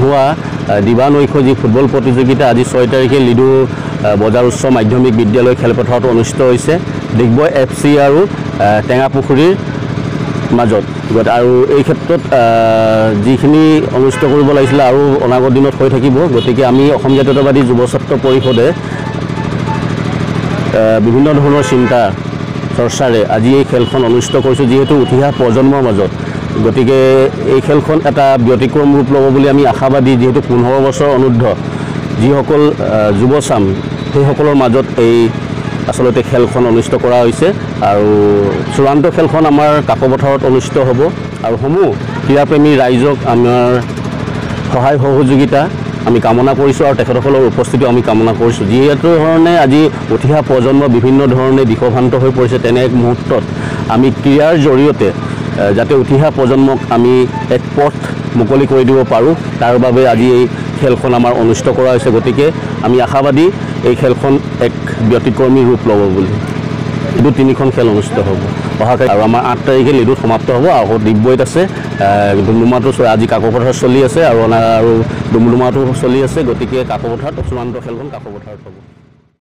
হোৱা দিবানৈশ যি ফুটবল প্ৰতিযোগিতা আজি 6 তাৰিখে লিডু বজাৰ উচ্চ মাধ্যমিক বিদ্যালয় খেলপথাৰত অনুষ্ঠিত হৈছে ডিগবয় FC আৰু টেঙাপুখুৰীৰ মাজত আৰু এই ক্ষেত্ৰত যিখিনি অনুষ্ঠিত কৰিব লাগিছিল আৰু অনাগত দিনত হৈ থাকিব গতিকে আমি অসম জাতীয়তাবাদী যুৱ ছাত্ৰ পৰিষদে বিভিন্ন ধৰণৰ চিন্তা চৰ্চাৰে আজি এই খেলখন অনুষ্ঠিত কৰিছোঁ যিহেতু উঠি অহা প্ৰজন্মৰ মাজত গতিকে এই খেলখন এটা ব্যতিক্ৰম ৰূপ ল'ব বুলি আমি আশাবাদী যেহেতু 15 বছৰ অনুৰ্ধ যিসকল যুৱচাম সেইসকলৰ মাজত এই আসলতে খেলখন অনুষ্ঠিত কৰা হৈছে আৰু চূড়ান্ত খেলখন আমাৰ কাকপথাৰত অনুষ্ঠিত হ'ব আৰু সমূহ ক্ৰীড়াপ্ৰেমী ৰাইজক আমাৰ সহায় সহযোগিতা আমি কামনা কৰিছোঁ আৰু তেখেতসকলৰ উপস্থিতি আমি কামনা কৰিছোঁ যিহেতু ধৰণে আজি উঠি অহা প্ৰজন্ম বিভিন্ন ধৰণে দিশভ্ৰান্ত হৈ পৰিছে তেনে এক মুহূৰ্তত আমি ক্ৰীড়াৰ জৰিয়তে যাতে উঠি অহা প্ৰজন্মক আমি এক পথ মুকলি কৰি দিব পাৰোঁ তাৰ বাবে আজি এই খেলখন আমাৰ অনুষ্ঠিত কৰা হৈছে গতিকে আমি আশাবাদী এই খেলখন এক ব্যতিক্ৰমী ৰূপ ল'ব বুলি লিডু 3খন খেল অনুষ্ঠিত হ'ব অহাকালি আৰু আমাৰ 8 তাৰিখে লিডুত সমাপ্ত হ'ব আৰু ডিগবৈত আছে ডুমডুমাটো আজি কাকপথাৰত চলি আছে আৰু ডুমডুমাটো চলি আছে গতিকে কাকপথাৰত চূড়ান্ত খেলখন কাকপথাৰত হ'ব